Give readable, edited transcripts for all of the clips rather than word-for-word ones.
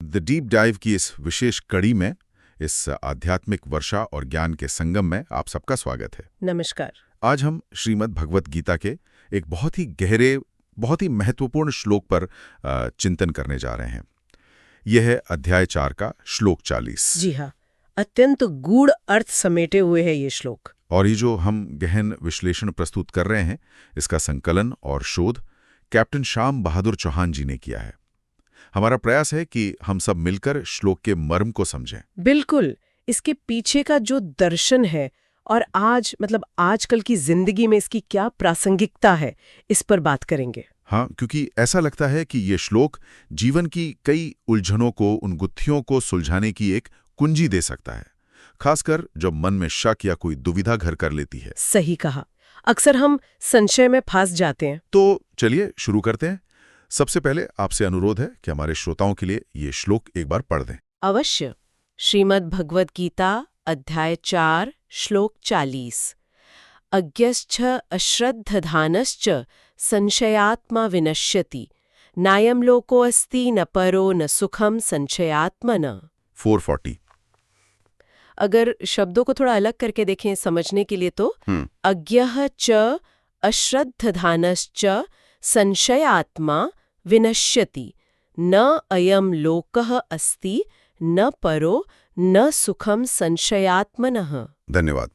The deep dive की इस विशेष कड़ी में, इस आध्यात्मिक वर्षा और ज्ञान के संगम में आप सबका स्वागत है। नमस्कार। आज हम श्रीमद् भगवत गीता के एक बहुत ही गहरे, बहुत ही महत्वपूर्ण श्लोक पर चिंतन करने जा रहे हैं। यह है अध्याय 4 का श्लोक 40। जी हाँ, अत्यंत गूढ़ अर्थ समेटे हुए है ये श्लोक। और ये जो हम गहन विश्लेषण प्रस्तुत कर रहे हैं, इसका संकलन और शोध कैप्टन श्याम बहादुर चौहान जी ने किया है। हमारा प्रयास है कि हम सब मिलकर श्लोक के मर्म को समझें। बिल्कुल, इसके पीछे का जो दर्शन है और आजकल की जिंदगी में इसकी क्या प्रासंगिकता है, इस पर बात करेंगे। हाँ, क्योंकि ऐसा लगता है कि ये श्लोक जीवन की कई उलझनों को, उन गुत्थियों को सुलझाने की एक कुंजी दे सकता है, खासकर जब मन में शक या कोई दुविधा घर कर लेती है। सही कहा, अक्सर हम संशय में फंस जाते हैं। तो चलिए शुरू करते हैं। सबसे पहले आपसे अनुरोध है कि हमारे श्रोताओं के लिए ये श्लोक एक बार पढ़ दें। अवश्य। श्रीमद् भगवत गीता अध्याय 4 श्लोक 40। अज्ञश्च अश्रद्धधानश्च संशयात्मा विनश्यति नायं लोकोऽस्ति न परो न सुखम संशयात्मन। 440। अगर शब्दों को थोड़ा अलग करके देखें समझने के लिए तो अज्ञः च अश्रद्धधानश्च संशयात्मा विनश्यति न अयं लोकः अस्ति न परो न सुखम संशयात्मनः। धन्यवाद।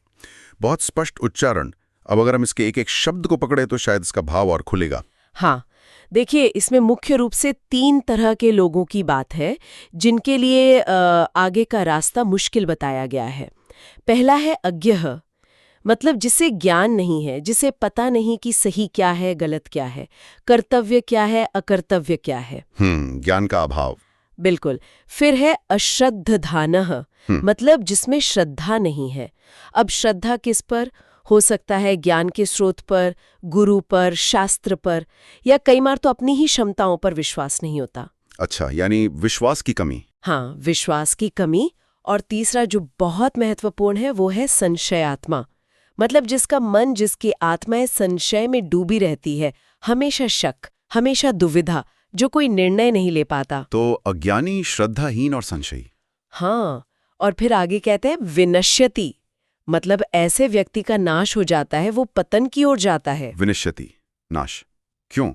बहुत स्पष्ट उच्चारण। अब अगर हम इसके एक एक शब्द को पकड़े तो शायद इसका भाव और खुलेगा। हाँ, देखिए, इसमें मुख्य रूप से 3 तरह के लोगों की बात है जिनके लिए आगे का रास्ता मुश्किल बताया गया है। पहला है अज्ञः, मतलब जिसे ज्ञान नहीं है, जिसे पता नहीं कि सही क्या है, गलत क्या है, कर्तव्य क्या है, अकर्तव्य क्या है। ज्ञान का अभाव। बिल्कुल। फिर है अश्रद्धधानः, मतलब जिसमें श्रद्धा नहीं है। अब श्रद्धा किस पर हो सकता है? ज्ञान के स्रोत पर, गुरु पर, शास्त्र पर, या कई बार तो अपनी ही क्षमताओं पर विश्वास नहीं होता। अच्छा, यानी विश्वास की कमी। हाँ, विश्वास की कमी। और तीसरा जो बहुत महत्वपूर्ण है वो है संशयात्मा, मतलब जिसका मन, जिसकी आत्माएं संशय में डूबी रहती है, हमेशा शक, हमेशा दुविधा, जो कोई निर्णय नहीं ले पाता। तो अज्ञानी, श्रद्धाहीन और संशयी। हाँ, और फिर आगे कहते हैं विनश्यति, मतलब ऐसे व्यक्ति का नाश हो जाता है, वो पतन की ओर जाता है। विनश्यति, नाश। क्यों?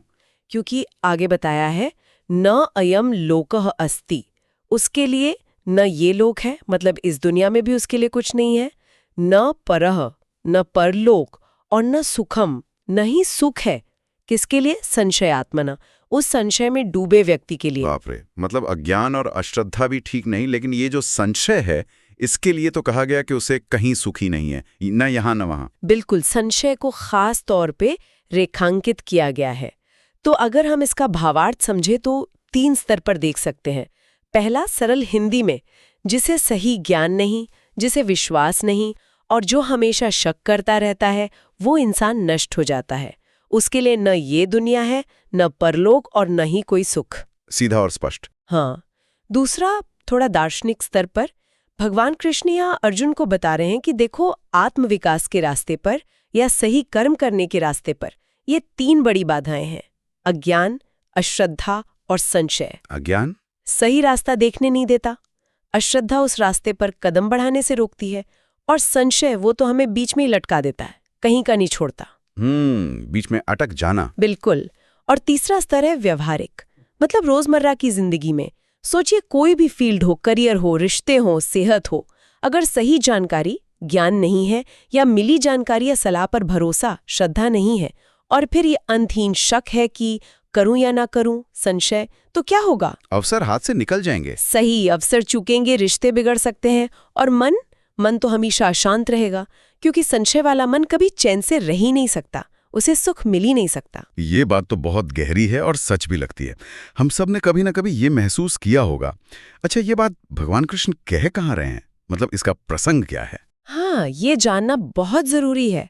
क्योंकि आगे बताया है न अयम लोकः अस्ति, उसके लिए न ये लोक है, मतलब इस दुनिया में भी उसके लिए कुछ नहीं है, न परह, न परलोक, और न सुखम, न ही सुख है। किसके लिए? संशयात्मना, उस संशय में डूबे व्यक्ति के लिए। बाप रे, मतलब अज्ञान और अश्रद्धा भी ठीक नहीं, लेकिन ये जो संशय है, इसके लिए तो कहा गया कि उसे कहीं सुखी नहीं है, न यहाँ न वहाँ। बिल्कुल, संशय को खास तौर पे रेखांकित किया गया है। तो अगर हम इसका भावार्थ समझे तो 3 स्तर पर देख सकते हैं। पहला, सरल हिंदी में, जिसे सही ज्ञान नहीं, जिसे विश्वास नहीं और जो हमेशा शक करता रहता है, वो इंसान नष्ट हो जाता है। उसके लिए न ये दुनिया है, न परलोक और न ही कोई सुख। सीधा और स्पष्ट। हाँ। दूसरा, थोड़ा दार्शनिक स्तर पर, भगवान कृष्ण यहाँ अर्जुन को बता रहे हैं कि देखो, आत्मविकास के रास्ते पर या सही कर्म करने के रास्ते पर ये 3 बड़ी बाधाएं हैं: अज्ञान, अश्रद्धा और संशय। अज्ञान सही रास्ता देखने नहीं देता, अश्रद्धा उस रास्ते पर कदम बढ़ाने से रोकती है, और संशय वो तो हमें बीच में ही लटका देता है, कहीं का नहीं छोड़ता। बीच में अटक जाना। बिल्कुल। और तीसरा स्तर है व्यवहारिक, मतलब रोजमर्रा की जिंदगी में। सोचिए, कोई भी फील्ड हो, करियर हो, रिश्ते हो, सेहत हो, अगर सही जानकारी, ज्ञान नहीं है, या मिली जानकारी या सलाह पर भरोसा, श्रद्धा नहीं है, और फिर ये अंतहीन शक है कि करूं या ना करूं, संशय, तो क्या होगा? अवसर हाथ से निकल जाएंगे। सही, अवसर चूकेंगे, रिश्ते बिगड़ सकते हैं, और मन तो हमेशा अशांत रहेगा, क्योंकि संशय वाला मन कभी चैन से रह ही नहीं सकता, उसे सुख मिल ही नहीं सकता। ये बात तो बहुत गहरी है और सच भी लगती है। हम सब ने कभी ना कभी ये महसूस किया होगा। अच्छा, ये बात भगवान कृष्ण कह कहाँ रहे हैं? मतलब इसका प्रसंग क्या है? हाँ, ये जानना बहुत जरूरी है।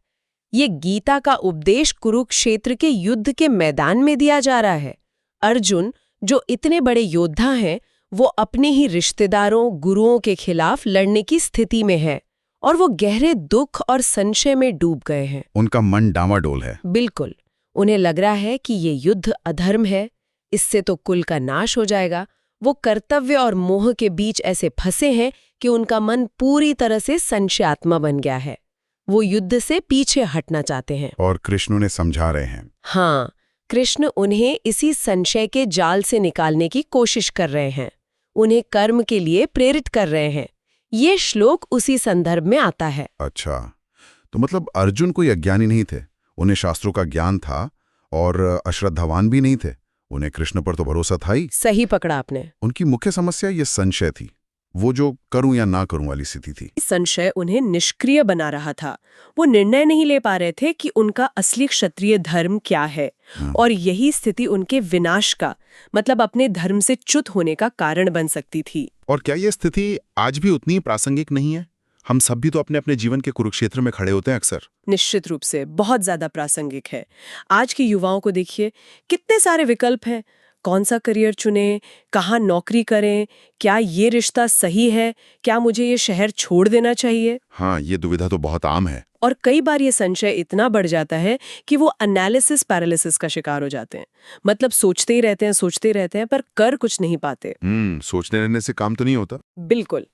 ये गीता का उपदेश कुरुक्षेत्र के युद्ध के मैदान में दिया जा रहा है। अर्जुन, जो इतने बड़े योद्धा हैं, वो अपने ही रिश्तेदारों, गुरुओं के खिलाफ लड़ने की स्थिति में है, और वो गहरे दुख और संशय में डूब गए हैं। उनका मन डामाडोल है। बिल्कुल। उन्हें लग रहा है कि ये युद्ध अधर्म है, इससे तो कुल का नाश हो जाएगा, वो कर्तव्य और मोह के बीच ऐसे फंसे हैं कि उनका मन पूरी तरह से संशयात्मा बन गया है। वो युद्ध से पीछे हटना चाहते हैं। और कृष्ण उन्हें समझा रहे हैं। हाँ, कृष्ण उन्हें इसी संशय के जाल से निकालने की कोशिश कर रहे हैं, उन्हें कर्म के लिए प्रेरित कर रहे हैं। ये श्लोक उसी संदर्भ में आता है। अच्छा, तो मतलब अर्जुन कोई अज्ञानी नहीं थे, उन्हें शास्त्रों का ज्ञान था और अश्रद्धावान भी नहीं थे। उन्हें कृष्ण पर तो भरोसा था ही। सही पकड़ा आपने। उनकी मुख्य समस्या ये संशय थी, वो जो करूं या ना करूं वाली स्थिति थी। संशय उन्हें निष्क्रिय बना रहा था। वो निर्णय नहीं ले पा रहे थे कि उनका असली क्षत्रिय धर्म क्या है, और यही स्थिति उनके विनाश का, मतलब अपने धर्म से च्युत होने का कारण बन सकती थी। और क्या ये स्थिति आज भी उतनी प्रासंगिक नहीं है? हम सब भी तो अपने अपने जीवन के कुरुक्षेत्र में खड़े होते हैं अक्सर। निश्चित रूप से बहुत ज्यादा प्रासंगिक है। आज के युवाओं को देखिए, कितने सारे विकल्प हैं। कौन सा करियर चुनें, कहाँ नौकरी करें, क्या ये रिश्ता सही है, क्या मुझे ये शहर छोड़ देना चाहिए। हाँ, ये दुविधा तो बहुत आम है। और कई बार ये संशय इतना बढ़ जाता है कि वो एनालिसिस पैरालिसिस का शिकार हो जाते हैं। मतलब सोचते ही रहते हैं पर कर कुछ नहीं पाते। सोचने रहने से काम तो नहीं होता। बिल्कुल।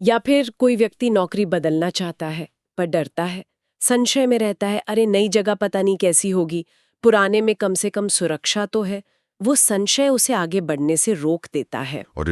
या फिर कोई व्यक्ति नौकरी बदलना चाहता है पर डरता है, संशय में रहता है, अरे नई जगह पता नहीं कैसी होगी, पुराने में कम से कम सुरक्षा तो है। वो संशय उसे आगे बढ़ने से रोक देता है। और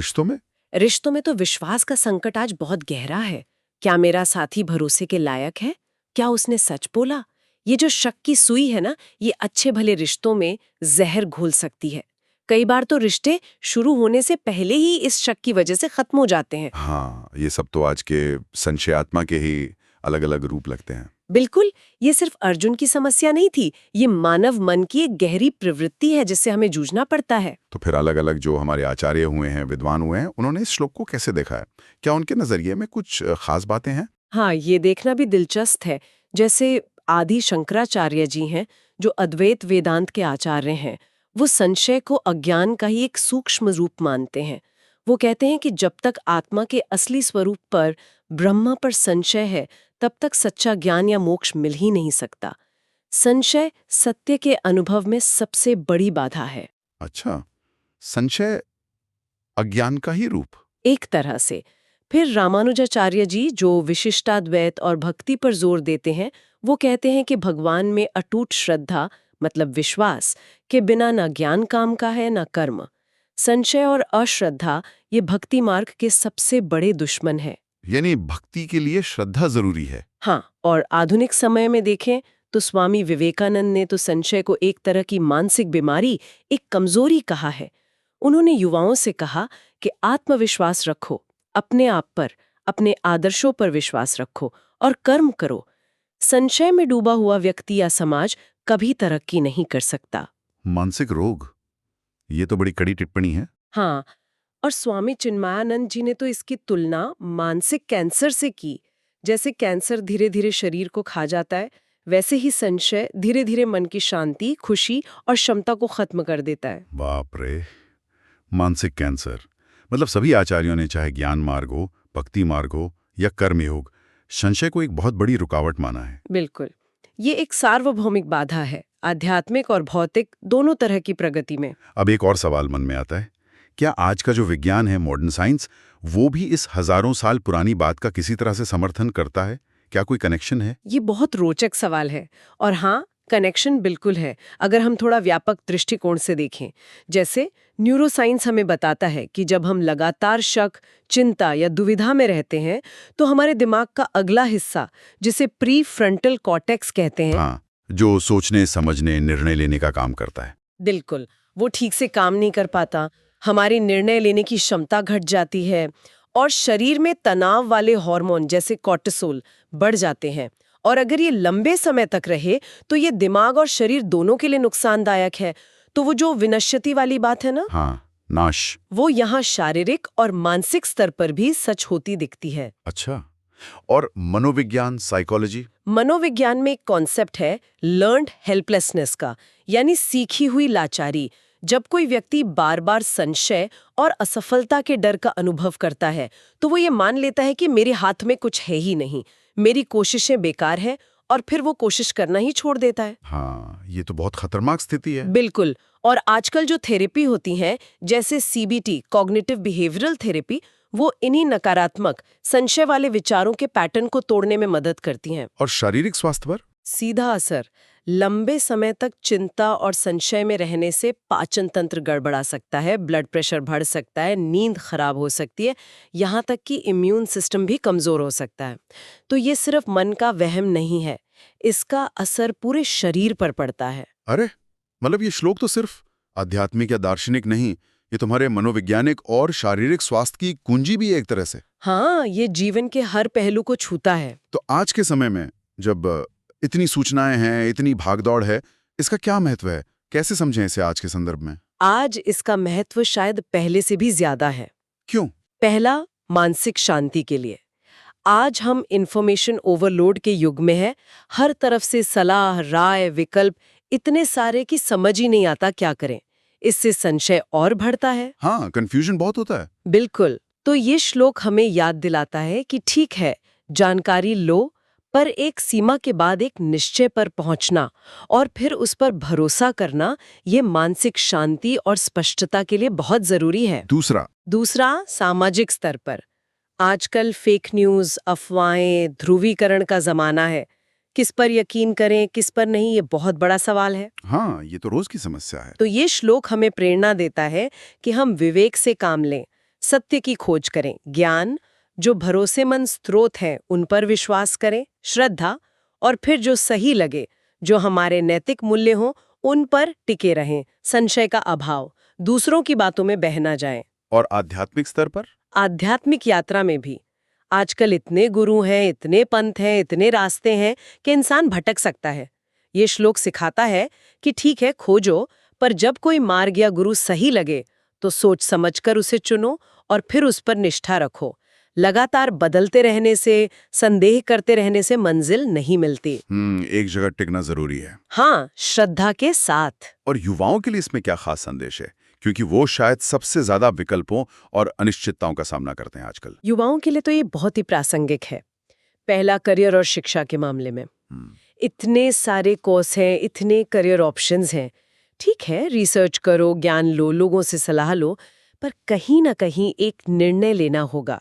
रिश्तों में तो विश्वास का संकट आज बहुत गहरा है। क्या मेरा साथी भरोसे के लायक है? क्या उसने सच बोला? ये जो शक की सुई है ना, ये अच्छे भले रिश्तों में जहर घोल सकती है। कई बार तो रिश्ते शुरू होने से पहले ही इस शक की वजह से खत्म हो जाते हैं। हाँ, ये सब तो आज के संशयात्मा के ही अलग अलग रूप लगते हैं। बिल्कुल, ये सिर्फ अर्जुन की समस्या नहीं थी, ये मानव मन की एक गहरी प्रवृत्ति है जिससे हमें जूझना पड़ता है। तो फिर अलग अलग जो हमारे आचार्य हुए हैं, विद्वान हुए हैं, उन्होंने इस श्लोक को कैसे देखा है? क्या उनके नजरिए में कुछ खास बातें हैं? हाँ, ये देखना भी दिलचस्प है। जैसे आदि शंकराचार्य जी हैं, जो अद्वैत वेदांत के आचार्य हैं, वो संशय को अज्ञान का ही एक सूक्ष्म रूप मानते हैं। वो कहते हैं कि जब तक आत्मा के असली स्वरूप पर, ब्रह्म पर संशय है, तब तक सच्चा ज्ञान या मोक्ष मिल ही नहीं सकता। संशय सत्य के अनुभव में सबसे बड़ी बाधा है। अच्छा, संशय अज्ञान का ही रूप? एक तरह से। फिर रामानुजाचार्य जी, जो विशिष्टाद्वैत और भक्ति पर जोर देते हैं, वो कहते हैं कि भगवान में अटूट श्रद्धा, मतलब विश्वास, के बिना न ज्ञान काम का है न कर्म। संशय और अश्रद्धा ये भक्ति मार्ग के सबसे बड़े दुश्मन है। यानी भक्ति के लिए श्रद्धा जरूरी है। हाँ, और आधुनिक समय में देखें तो स्वामी विवेकानंद ने तो संशय को एक तरह की मानसिक बीमारी, एक कमजोरी कहा है। उन्होंने युवाओं से कहा कि आत्मविश्वास रखो, अपने आप पर, अपने आदर्शों पर विश्वास रखो और कर्म करो। संशय में डूबा हुआ व्यक्ति या समाज कभी तरक्की नहीं कर सकता। मानसिक रोग, ये तो बड़ी कड़ी टिप्पणी है। हाँ, और स्वामी चिन्मयानंद जी ने तो इसकी तुलना मानसिक कैंसर से की। जैसे कैंसर धीरे धीरे शरीर को खा जाता है, वैसे ही संशय धीरे धीरे मन की शांति, खुशी और क्षमता को खत्म कर देता है। बाप रे, मानसिक कैंसर। मतलब सभी आचार्यों ने, चाहे ज्ञान मार्ग हो, भक्ति मार्ग हो या कर्मयोग, संशय को एक बहुत बड़ी रुकावट माना है। बिल्कुल, ये एक सार्वभौमिक बाधा है, आध्यात्मिक और भौतिक दोनों तरह की प्रगति में। अब एक और सवाल मन में आता है, क्या आज का जो विज्ञान है, मॉडर्न साइंस, वो भी इस हजारों साल पुरानी बात का किसी तरह से समर्थन करता है? क्या कोई कनेक्शन है? ये बहुत रोचक सवाल है। और हाँ, कनेक्शन बिल्कुल है, अगर हम थोड़ा व्यापक दृष्टिकोण से देखें। जैसे न्यूरोसाइंस हमें बताता है कि जब हम लगातार शक, चिंता या दुविधा में रहते हैं, तो हमारे दिमाग का अगला हिस्सा, जिसे प्री फ्रंटल कॉर्टेक्स कहते हैं, हाँ, जो सोचने, समझने, निर्णय लेने का काम करता है, बिल्कुल, वो ठीक से काम नहीं कर पाता। हमारी निर्णय लेने की क्षमता घट जाती है और शरीर में तनाव वाले हार्मोन जैसे कॉर्टिसोल बढ़ जाते हैं। और अगर ये लंबे समय तक रहे तो ये दिमाग और शरीर दोनों के लिए नुकसानदायक है। तो वो जो विनश्यति वाली बात है ना, हाँ, नाश, वो यहाँ शारीरिक और मानसिक स्तर पर भी सच होती दिखती है। अच्छा। और मनोविज्ञान, साइकोलॉजी? मनोविज्ञान में एक कॉन्सेप्ट है लर्न्ड हेल्पलेसनेस का, यानी सीखी हुई लाचारी। जब कोई व्यक्ति बार बार संशय और असफलता के डर का अनुभव करता है, तो वो ये मान लेता है कि मेरे हाथ में कुछ है ही नहीं, मेरी कोशिशें बेकार हैं और फिर वो कोशिश करना ही छोड़ देता है। हाँ, ये तो बहुत खतरनाक स्थिति है। बिल्कुल। और आजकल जो थेरेपी होती हैं, जैसे CBT, कॉग्निटिव बिहेवियरल थेरेपी, वो इन्हीं नकारात्मक संशय वाले विचारों के पैटर्न को तोड़ने में मदद करती हैं। और शारीरिक स्वास्थ्य पर? सीधा असर। लंबे समय तक चिंता और संशय में रहने से पाचन तंत्र गड़बड़ा सकता है, ब्लड प्रेशर बढ़ सकता है, नींद खराब हो सकती है, यहाँ तक कि इम्यून सिस्टम भी कमजोर हो सकता है। तो ये सिर्फ मन का वहम नहीं है, इसका असर पूरे शरीर पर पड़ता है। अरे, मतलब ये श्लोक तो सिर्फ आध्यात्मिक या दार्शनिक नहीं, ये तुम्हारे मनोवैज्ञानिक और शारीरिक स्वास्थ्य की कुंजी भी है एक तरह से। हाँ, ये जीवन के हर पहलू को छूता है। तो आज के समय में जब इतनी सूचनाएं हैं, इतनी भागदौड़ है, इसका क्या महत्व है? कैसे समझें इसे आज के संदर्भ में? आज इसका महत्व शायद पहले से भी ज्यादा है। क्यों? पहला, मानसिक शांति के लिए। आज हम इंफॉर्मेशन ओवरलोड के युग में है। हर तरफ से सलाह, राय, विकल्प इतने सारे कि समझ ही नहीं आता क्या करें। इससे संशय और बढ़ता है। हाँ, कंफ्यूजन बहुत होता है। बिल्कुल। तो ये श्लोक हमें याद दिलाता है कि ठीक है, जानकारी लो, पर एक सीमा के बाद एक निश्चय पर पहुंचना और फिर उस पर भरोसा करना, ये मानसिक शांति और स्पष्टता के लिए बहुत जरूरी है। दूसरा, सामाजिक स्तर पर। आजकल फेक न्यूज़, अफवाहें, ध्रुवीकरण का जमाना है। किस पर यकीन करें, किस पर नहीं, ये बहुत बड़ा सवाल है। हाँ, ये तो रोज की समस्या है। तो ये श्लोक हमें प्रेरणा देता है कि हम विवेक से काम लें, सत्य की खोज करें, ज्ञान, जो भरोसेमंद स्रोत हैं उन पर विश्वास करें, श्रद्धा, और फिर जो सही लगे, जो हमारे नैतिक मूल्य हों, उन पर टिके रहें, संशय का अभाव, दूसरों की बातों में बह ना जाएं। और आध्यात्मिक स्तर पर? आध्यात्मिक यात्रा में भी आजकल इतने गुरु हैं, इतने पंथ हैं, इतने रास्ते हैं कि इंसान भटक सकता है। ये श्लोक सिखाता है कि ठीक है, खोजो, पर जब कोई मार्ग या गुरु सही लगे तो सोच समझकर उसे चुनो और फिर उस पर निष्ठा रखो। लगातार बदलते रहने से, संदेह करते रहने से मंजिल नहीं मिलती। एक जगह टिकना जरूरी है। हाँ, श्रद्धा के साथ। और युवाओं के लिए इसमें क्या खास संदेश है? क्योंकि वो शायद सबसे ज्यादा विकल्पों और अनिश्चितताओं का सामना करते हैं आजकल। युवाओं के लिए तो ये बहुत ही प्रासंगिक है। पहला, करियर और शिक्षा के मामले में इतने सारे कोर्स हैं, इतने करियर ऑप्शंस हैं। ठीक है, रिसर्च करो, ज्ञान लो, लोगों से सलाह लो, पर कहीं ना कहीं एक निर्णय लेना होगा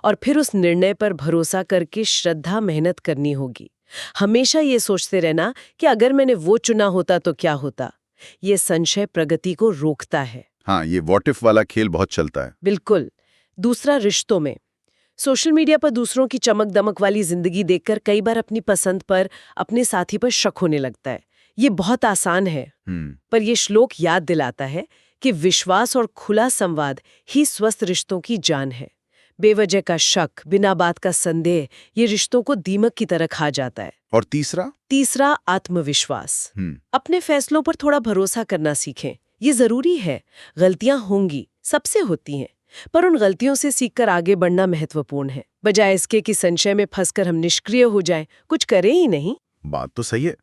और फिर उस निर्णय पर भरोसा करके श्रद्धा मेहनत करनी होगी। हमेशा ये सोचते रहना कि अगर मैंने वो चुना होता तो क्या होता। ये संशय प्रगति को रोकता है। हाँ, ये व्हाट इफ वाला खेल बहुत चलता है। बिल्कुल। दूसरा, रिश्तों में। सोशल मीडिया पर दूसरों की चमक दमक वाली जिंदगी देखकर कई बार अपनी पसंद पर, अपने साथी पर शक होने लगता है। ये बहुत आसान है, पर यह श्लोक याद दिलाता है कि विश्वास और खुला संवाद ही स्वस्थ रिश्तों की जान है। बेवजह का शक, बिना बात का संदेह, ये रिश्तों को दीमक की तरह खा जाता है। और तीसरा, आत्मविश्वास। अपने फैसलों पर थोड़ा भरोसा करना सीखें। ये जरूरी है। गलतियां होंगी, सबसे होती हैं, पर उन गलतियों से सीखकर आगे बढ़ना महत्वपूर्ण है, बजाय इसके कि संशय में फंसकर हम निष्क्रिय हो जाएं, कुछ करें ही नहीं। बात तो सही है,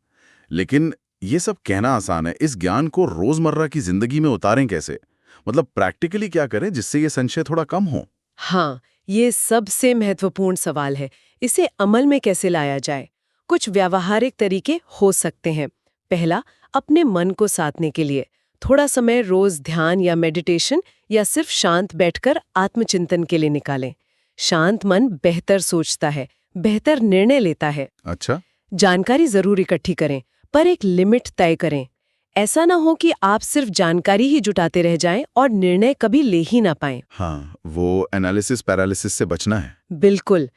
लेकिन ये सब कहना आसान है। इस ज्ञान को रोजमर्रा की जिंदगी में उतारें कैसे? मतलब प्रैक्टिकली क्या करें जिससे ये संशय थोड़ा कम हो? हाँ, ये सबसे महत्वपूर्ण सवाल है। इसे अमल में कैसे लाया जाए? कुछ व्यावहारिक तरीके हो सकते हैं। पहला, अपने मन को साधने के लिए थोड़ा समय रोज ध्यान या मेडिटेशन या सिर्फ शांत बैठकर आत्मचिंतन के लिए निकालें। शांत मन बेहतर सोचता है, बेहतर निर्णय लेता है। अच्छा। जानकारी जरूर इकट्ठी करें, पर एक लिमिट तय करें। ऐसा ना हो कि आप सिर्फ जानकारी ही जुटाते रह जाएं और निर्णय कभी ले ही ना पाएं। हाँ, वो एनालिसिस पैरालिसिस से बचना है। बिल्कुल।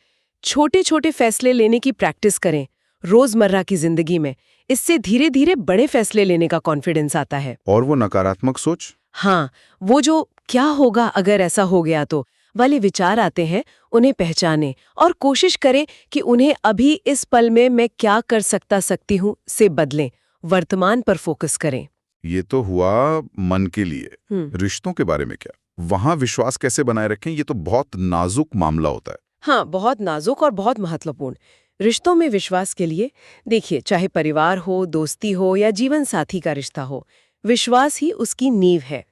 छोटे छोटे फैसले लेने की प्रैक्टिस करें रोजमर्रा की जिंदगी में। इससे धीरे धीरे बड़े फैसले लेने का कॉन्फिडेंस आता है। और वो नकारात्मक सोच? हाँ, वो जो क्या होगा अगर ऐसा हो गया तो वाले विचार आते हैं, उन्हें पहचानें और कोशिश करें कि उन्हें अभी इस पल में मैं क्या कर सकती हूँ से बदलें। वर्तमान पर फोकस करें। ये तो हुआ मन के लिए। रिश्तों के बारे में क्या? वहां विश्वास कैसे बनाए रखें? ये तो बहुत नाजुक मामला होता है। हाँ, बहुत नाजुक और बहुत महत्वपूर्ण। रिश्तों में विश्वास के लिए देखिए, चाहे परिवार हो, दोस्ती हो या जीवन साथी का रिश्ता हो, विश्वास ही उसकी नींव है।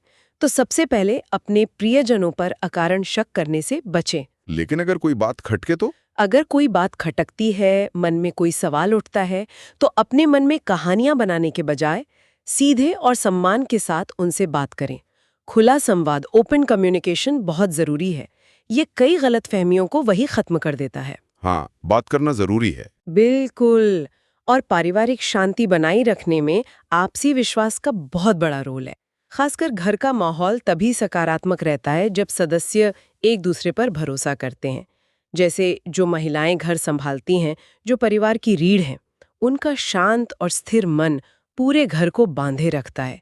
तो सबसे पहले अपने प्रियजनों पर अकारण शक करने से बचें। लेकिन अगर कोई बात खटके तो? अगर कोई बात खटकती है, मन में कोई सवाल उठता है, तो अपने मन में कहानियां बनाने के बजाय सीधे और सम्मान के साथ उनसे बात करें। खुला संवाद, ओपन कम्युनिकेशन बहुत जरूरी है। ये कई गलतफहमियों को वही खत्म कर देता है। हाँ, बात करना जरूरी है। बिल्कुल। और पारिवारिक शांति बनाए रखने में आपसी विश्वास का बहुत बड़ा रोल है। खासकर घर का माहौल तभी सकारात्मक रहता है जब सदस्य एक दूसरे पर भरोसा करते हैं। जैसे जो महिलाएं घर संभालती हैं, जो परिवार की रीढ़ हैं, उनका शांत और स्थिर मन पूरे घर को बांधे रखता है।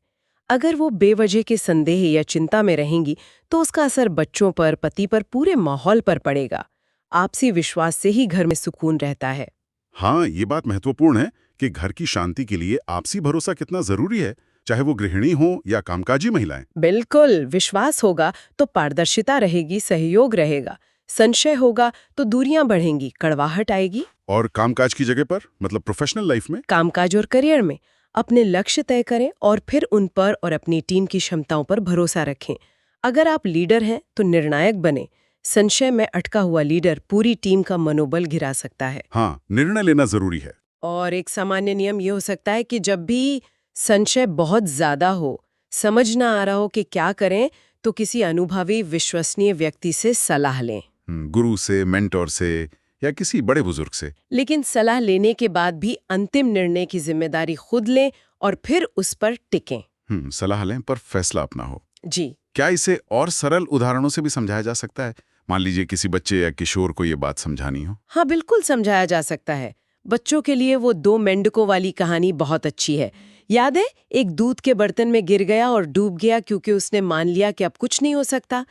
अगर वो बेवजह के संदेह या चिंता में रहेंगी तो उसका असर बच्चों पर, पति पर, पूरे माहौल पर पड़ेगा। आपसी विश्वास से ही घर में सुकून रहता है। हाँ, ये बात महत्वपूर्ण है कि घर की शांति के लिए आपसी भरोसा कितना जरूरी है, चाहे वो गृहिणी हो या कामकाजी महिलाएं। बिल्कुल, विश्वास होगा तो पारदर्शिता रहेगी, सहयोग रहेगा। संशय होगा तो दूरियां बढ़ेंगी, कड़वाहट आएगी। और कामकाज की जगह पर, मतलब प्रोफेशनल लाइफ में, कामकाज और करियर में अपने लक्ष्य तय करें और फिर उन पर और अपनी टीम की क्षमताओं पर भरोसा रखें। अगर आप लीडर हैं तो निर्णायक बने। संशय में अटका हुआ लीडर पूरी टीम का मनोबल गिरा सकता है। हाँ, निर्णय लेना जरूरी है। और एक सामान्य नियम ये हो सकता है कि जब भी संशय बहुत ज्यादा हो, समझ ना आ रहा हो कि क्या करें, तो किसी अनुभवी विश्वसनीय व्यक्ति से सलाह लें। गुरु से, मेंटोर से या किसी बड़े बुजुर्ग से। लेकिन सलाह लेने के बाद भी अंतिम निर्णय की जिम्मेदारी खुद लें और फिर उस पर टिकें। सलाह लें पर फैसला अपना हो। जी। क्या इसे और सरल उदाहरणों से भी समझाया जा सकता है? मान लीजिए किसी बच्चे या किशोर को ये बात समझानी हो। हाँ, बिल्कुल समझाया जा सकता है। बच्चों के लिए वो 2 मेंढकों वाली कहानी बहुत अच्छी है। याद है, एक दूध के बर्तन में गिर गया और डूब गया क्योंकि उसने मान लिया कि अब कुछ नहीं हो सकता।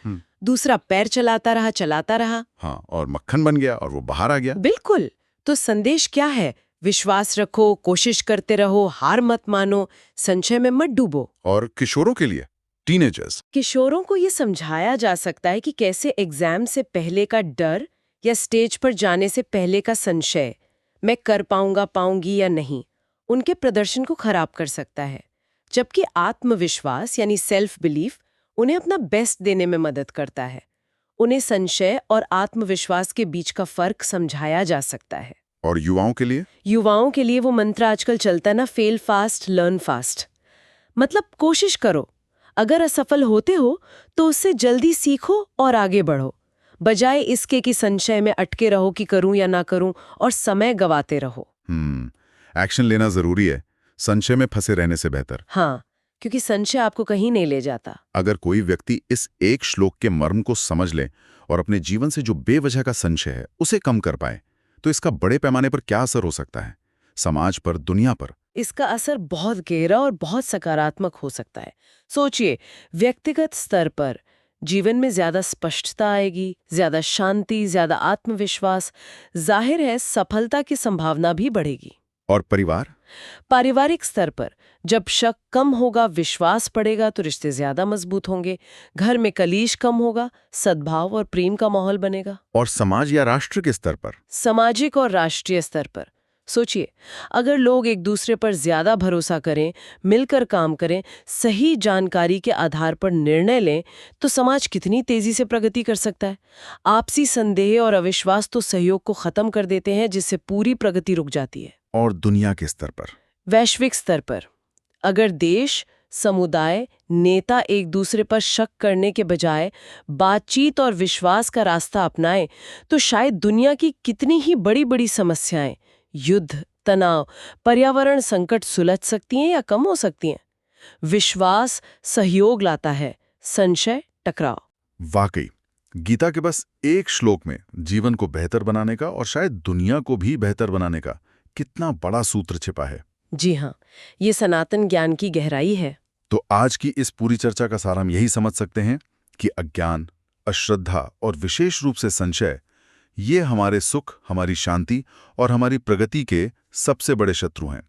दूसरा पैर चलाता रहा। हाँ, और मक्खन बन गया और वो बाहर आ गया। बिल्कुल। तो संदेश क्या है? विश्वास रखो, कोशिश करते रहो, हार मत मानो, संशय में मत डूबो। और किशोरों के लिए, टीनेजर्स, किशोरों को ये समझाया जा सकता है कि कैसे एग्जाम से पहले का डर या स्टेज पर जाने से पहले का संशय, मैं कर पाऊंगी या नहीं, उनके प्रदर्शन को खराब कर सकता है। जबकि आत्मविश्वास यानी सेल्फ बिलीफ उन्हें अपना बेस्ट देने में मदद करता है। उन्हें संशय और आत्मविश्वास के बीच का फर्क समझाया जा सकता है। और युवाओं के लिए? युवाओं के लिए वो मंत्र आजकल चलता है ना, फेल फास्ट लर्न फास्ट। मतलब कोशिश करो, अगर असफल होते हो तो उससे जल्दी सीखो और आगे बढ़ो, बजाय इसके कि संशय में अटके रहो कि करूं या ना करूं और समय गवाते रहो। एक्शन लेना जरूरी है, संशय में फंसे रहने से बेहतर। हाँ, क्योंकि संशय आपको कहीं नहीं ले जाता। अगर कोई व्यक्ति इस एक श्लोक के मर्म को समझ ले और अपने जीवन से जो बेवजह का संशय है उसे कम कर पाए, तो इसका बड़े पैमाने पर क्या असर हो सकता है? समाज पर, दुनिया पर? इसका असर बहुत गहरा और बहुत सकारात्मक हो सकता है। सोचिए, व्यक्तिगत स्तर पर जीवन में ज्यादा स्पष्टता आएगी, ज्यादा शांति, ज्यादा आत्मविश्वास, जाहिर है सफलता की संभावना भी बढ़ेगी। और परिवार? पारिवारिक स्तर पर जब शक कम होगा, विश्वास बढ़ेगा, तो रिश्ते ज्यादा मजबूत होंगे। घर में कलीश कम होगा, सद्भाव और प्रेम का माहौल बनेगा। और समाज या राष्ट्र के स्तर पर? सामाजिक और राष्ट्रीय स्तर पर सोचिए, अगर लोग एक दूसरे पर ज्यादा भरोसा करें, मिलकर काम करें, सही जानकारी के आधार पर निर्णय लें, तो समाज कितनी तेजी से प्रगति कर सकता है। आपसी संदेह और अविश्वास तो सहयोग को खत्म कर देते हैं, जिससे पूरी प्रगति रुक जाती है। और दुनिया के स्तर पर? वैश्विक स्तर पर अगर देश, समुदाय, नेता एक दूसरे पर शक करने के बजाय बातचीत और विश्वास का रास्ता अपनाएं, तो शायद दुनिया की कितनी ही बड़ी-बड़ी समस्याएं, युद्ध, तनाव, पर्यावरण संकट सुलझ सकती हैं या कम हो सकती हैं। विश्वास सहयोग लाता है, संशय टकराव। वाकई, गीता के बस एक श्लोक में जीवन को बेहतर बनाने का और शायद दुनिया को भी बेहतर बनाने का कितना बड़ा सूत्र छिपा है। जी हाँ, ये सनातन ज्ञान की गहराई है। तो आज की इस पूरी चर्चा का सार हम यही समझ सकते हैं कि अज्ञान, अश्रद्धा और विशेष रूप से संशय, ये हमारे सुख, हमारी शांति और हमारी प्रगति के सबसे बड़े शत्रु हैं।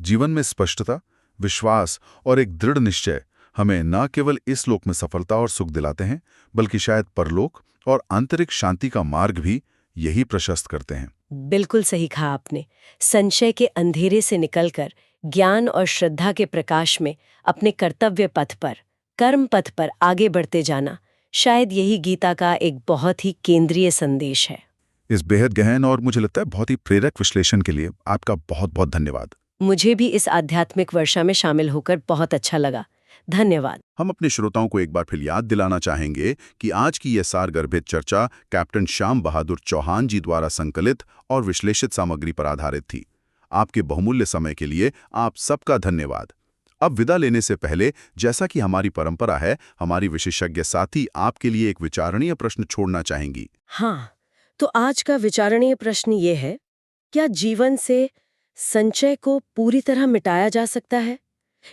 जीवन में स्पष्टता, विश्वास और एक दृढ़ निश्चय हमें न केवल इस लोक में सफलता और सुख दिलाते हैं, बल्कि शायद परलोक और आंतरिक शांति का मार्ग भी यही प्रशस्त करते हैं। बिल्कुल सही कहा आपने। संशय के अंधेरे से निकलकर ज्ञान और श्रद्धा के प्रकाश में अपने कर्तव्य पथ पर, कर्म पथ पर आगे बढ़ते जाना, शायद यही गीता का एक बहुत ही केंद्रीय संदेश है। इस बेहद गहन और मुझे लगता है बहुत ही प्रेरक विश्लेषण के लिए आपका बहुत बहुत धन्यवाद। मुझे भी इस आध्यात्मिक वर्षा में शामिल होकर बहुत अच्छा लगा। धन्यवाद। हम अपने श्रोताओं को एक बार फिर याद दिलाना चाहेंगे कि आज की यह सारगर्भित चर्चा कैप्टन श्याम बहादुर चौहान जी द्वारा संकलित और विश्लेषित सामग्री पर आधारित थी। आपके बहुमूल्य समय के लिए आप सबका धन्यवाद। अब विदा लेने से पहले, जैसा कि हमारी परंपरा है, हमारी विशेषज्ञ साथी आपके लिए एक विचारणीय प्रश्न छोड़ना चाहेंगी। हाँ, तो आज का विचारणीय प्रश्न ये है, क्या जीवन से संचय को पूरी तरह मिटाया जा सकता है?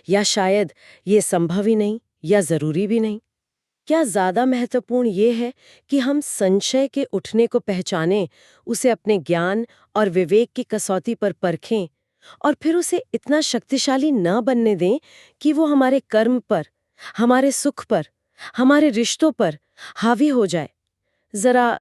या शायद ये संभव ही नहीं या जरूरी भी नहीं? क्या ज्यादा महत्वपूर्ण ये है कि हम संशय के उठने को पहचानें, उसे अपने ज्ञान और विवेक की कसौटी पर परखें और फिर उसे इतना शक्तिशाली न बनने दें कि वो हमारे कर्म पर, हमारे सुख पर, हमारे रिश्तों पर हावी हो जाए? जरा